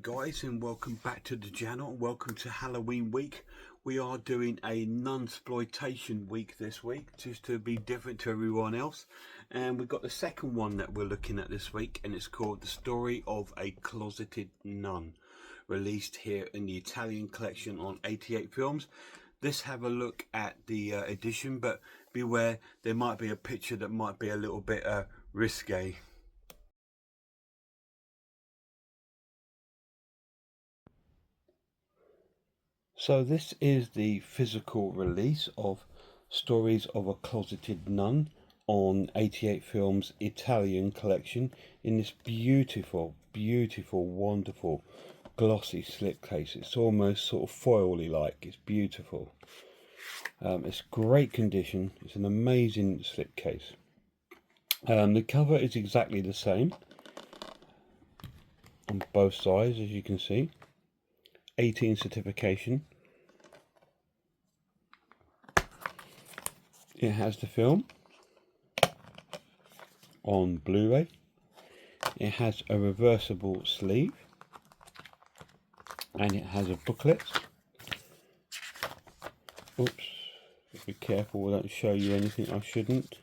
guys, and welcome back to the channel, and welcome to Halloween week. We are doing a Nunsploitation week this week, just to be different to everyone else. And we've got the second one that we're looking at this week, and it's called The Story of a Closeted Nun, released here in the Italian collection on 88 Films. Let's have a look at the edition, but beware, there might be a picture that might be a little bit risque. So this is the physical release of Stories of a Closeted Nun on 88 Films Italian collection in this beautiful, wonderful glossy slipcase. It's almost sort of foily like. It's beautiful. It's great condition. It's an amazing slipcase. The cover is exactly the same on both sides, as you can see. 18 certification. It has the film on Blu-ray. It has a reversible sleeve, and it has a booklet. Oops, be careful, I don't show you anything I shouldn't.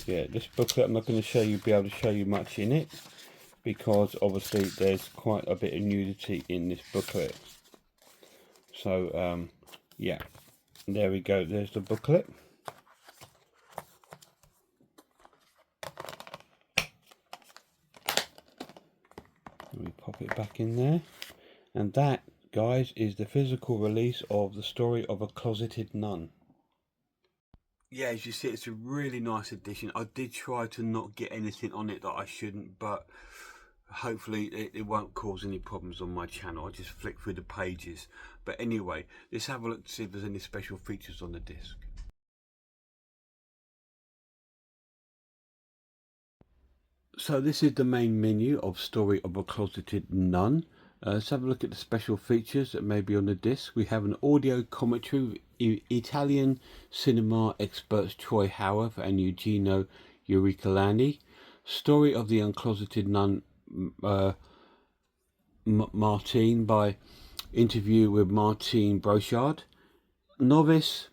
Yeah, this booklet, I'm not going to be able to show you much in it, because obviously there's quite a bit of nudity in this booklet. So yeah, there we go, there's the booklet. Let me pop it back in there. And that, guys, is the physical release of The Story of a Closeted Nun. Yeah, as you see, it's a really nice edition. I did try to not get anything on it that I shouldn't, but hopefully it won't cause any problems on my channel. I just flick through the pages. But anyway, let's have a look to see if there's any special features on the disc. So this is the main menu of Story of a Closeted Nun. Let's have a look at the special features that may be on the disc. We have an audio commentary with Italian cinema experts Troy Howarth and Eugenio Uricolani. Story of the Uncloseted Nun Martine by interview with Martine Brochard. Novice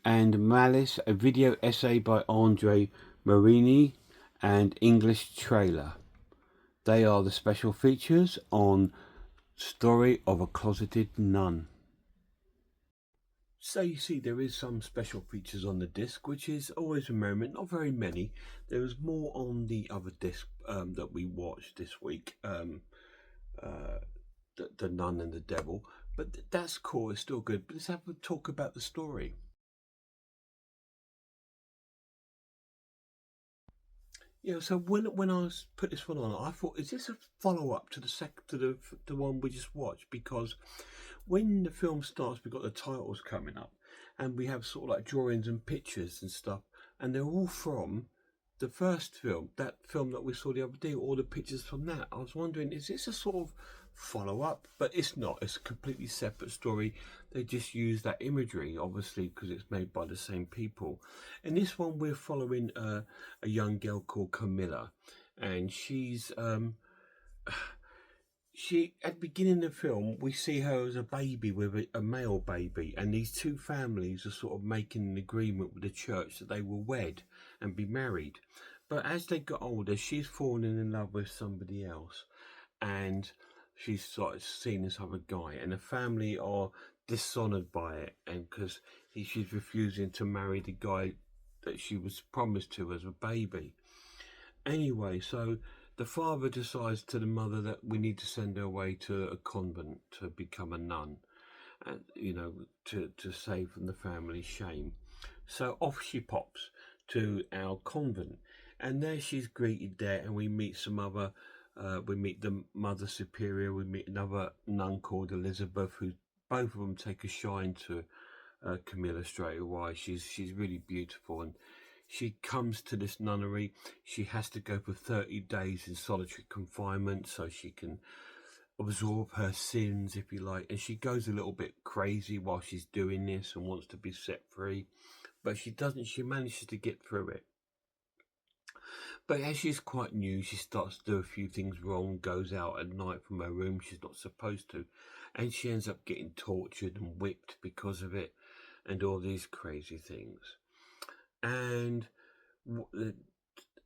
and Malice, a video essay by Andre Marini, and English trailer. They are the special features on Story of a Closeted Nun. So you see, there is some special features on the disc, which is always a merriment. Not very many. There was more on the other disc that we watched this week, the Nun and the Devil. But that's cool. It's still good. But let's have a talk about the story. Yeah, so when I put this one on, I thought, is this a follow-up to the one we just watched? Because when the film starts, we've got the titles coming up, and we have sort of like drawings and pictures and stuff, and they're all from the first film, that film that we saw the other day, all the pictures from that. I was wondering, is this a sort of follow-up? But it's not. It's a completely separate story. They just use that imagery, obviously, because it's made by the same people. In this one, we're following a young girl called Camilla, and she's at the beginning of the film, we see her as a baby with a male baby, and these two families are sort of making an agreement with the church that they will wed and be married. But as they got older, she's fallen in love with somebody else, and she's sort of seen this other guy, and the family are dishonoured by it, and because she's refusing to marry the guy that she was promised to as a baby. Anyway, so the father decides to the mother that we need to send her away to a convent to become a nun, and to save from the family shame. So off she pops to our convent, and there she's greeted there, and we meet some other we meet the Mother Superior, we meet another nun called Elizabeth, who both of them take a shine to Camilla straight away. She's really beautiful, and she comes to this nunnery. She has to go for 30 days in solitary confinement so she can absorb her sins, if you like, and she goes a little bit crazy while she's doing this and wants to be set free, but she doesn't. She manages to get through it. But as she's quite new, she starts to do a few things wrong, goes out at night from her room she's not supposed to, and she ends up getting tortured and whipped because of it, and all these crazy things. And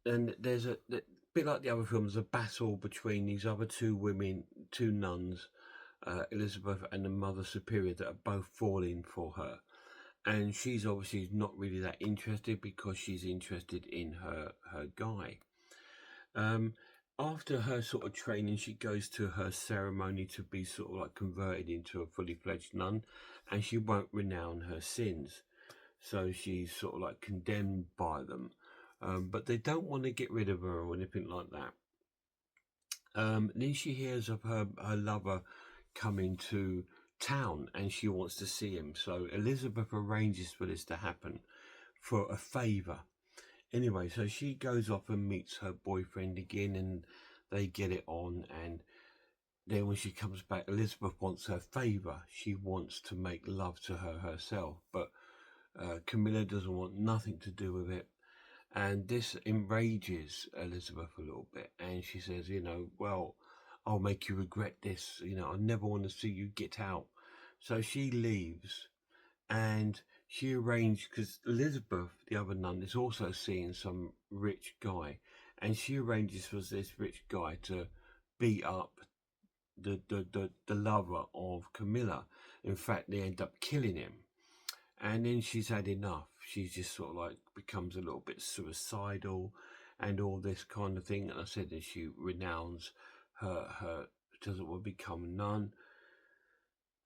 there's a bit like the other films, a battle between these other two women, two nuns, Elizabeth and the Mother Superior, that are both falling for her. And she's obviously not really that interested because she's interested in her guy. After her sort of training, she goes to her ceremony to be sort of like converted into a fully fledged nun, and she won't renounce her sins. So she's sort of like condemned by them. But they don't want to get rid of her or anything like that. Then she hears of her lover coming to town and she wants to see him. So Elizabeth arranges for this to happen for a favour. Anyway, so she goes off and meets her boyfriend again and they get it on. And then when she comes back, Elizabeth wants her favour. She wants to make love to her herself. But Camilla doesn't want nothing to do with it. And this enrages Elizabeth a little bit. And she says, well, I'll make you regret this. I never want to see you get out. So she leaves and she arranged, because Elizabeth, the other nun, is also seeing some rich guy. And she arranges for this rich guy to beat up the lover of Camilla. In fact, they end up killing him. And then she's had enough. She just sort of like becomes a little bit suicidal and all this kind of thing. And I said that she renounces her doesn't want to become a nun.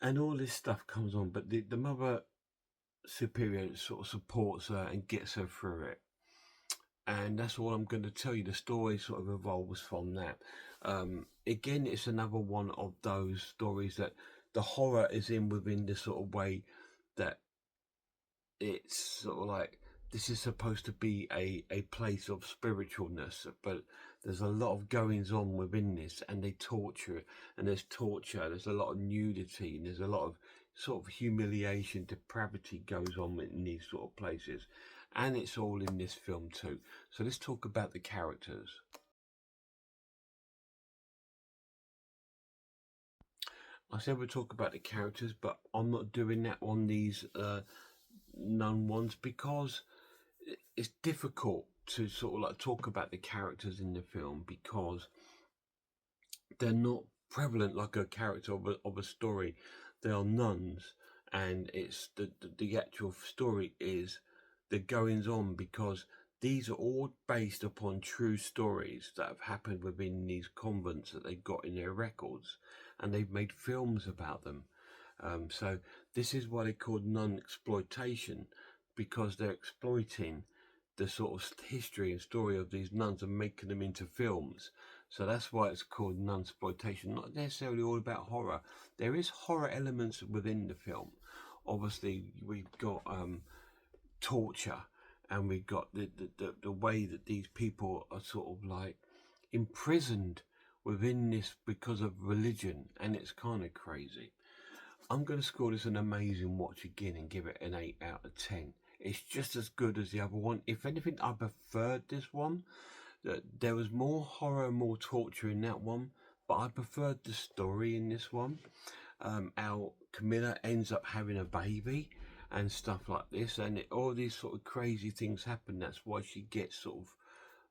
And all this stuff comes on. But the Mother Superior sort of supports her and gets her through it. And that's all I'm going to tell you. The story sort of evolves from that. Again, it's another one of those stories that the horror is in within the sort of way that it's sort of like this is supposed to be a place of spiritualness, but there's a lot of goings on within this, and they torture, and there's torture, there's a lot of nudity, and there's a lot of sort of humiliation, depravity goes on in these sort of places, and it's all in this film too. So let's talk about the characters. I said we'll talk about the characters, but I'm not doing that on these nun ones because it's difficult to sort of like talk about the characters in the film because they're not prevalent like a character of a story. They are nuns, and it's the actual story is the goings on, because these are all based upon true stories that have happened within these convents that they've got in their records, and they've made films about them. So this is why they call Nunsploitation, because they're exploiting the sort of history and story of these nuns and making them into films. So that's why it's called Nunsploitation. Not necessarily all about horror. There is horror elements within the film. Obviously, we've got torture, and we've got the way that these people are sort of like imprisoned within this because of religion, and it's kind of crazy. I'm going to score this an amazing watch again and give it an 8 out of 10. It's just as good as the other one. If anything, I preferred this one. There was more horror, more torture in that one, but I preferred the story in this one. Our Camilla ends up having a baby and stuff like this, and all these sort of crazy things happen. That's why she gets sort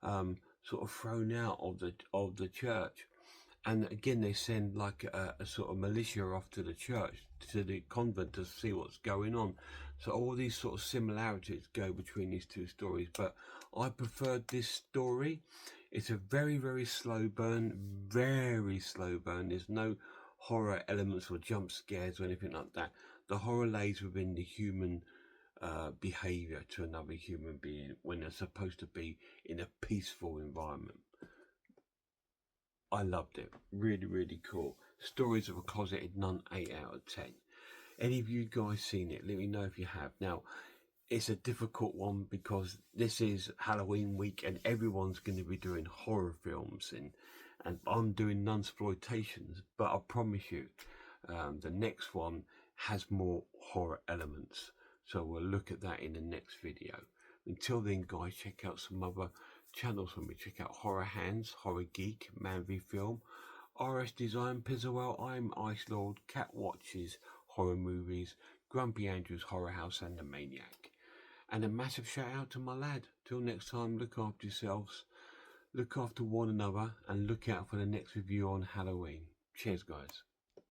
of thrown out of the church. And again, they send like a sort of militia off to the church, to the convent, to see what's going on. So all these sort of similarities go between these two stories. But I preferred this story. It's a very, very slow burn, very slow burn. There's no horror elements or jump scares or anything like that. The horror lays within the human behavior to another human being when they're supposed to be in a peaceful environment. I loved it. Really, really cool. Stories of a Closeted Nun, 8 out of 10. Any of you guys seen it? Let me know if you have. Now, it's a difficult one because this is Halloween week and everyone's going to be doing horror films, and I'm doing Nunsploitations, but I promise you, the next one has more horror elements. So we'll look at that in the next video. Until then, guys, check out some other channels for me. Check out Horror Hands, Horror Geek, Man v Film, RS Design, Pizzawell, I'm Ice Lord, Cat Watches, Horror Movies, Grumpy Andrew's Horror House and The Maniac. And a massive shout out to my lad. Till next time, look after yourselves, look after one another, and look out for the next review on Halloween. Cheers, guys.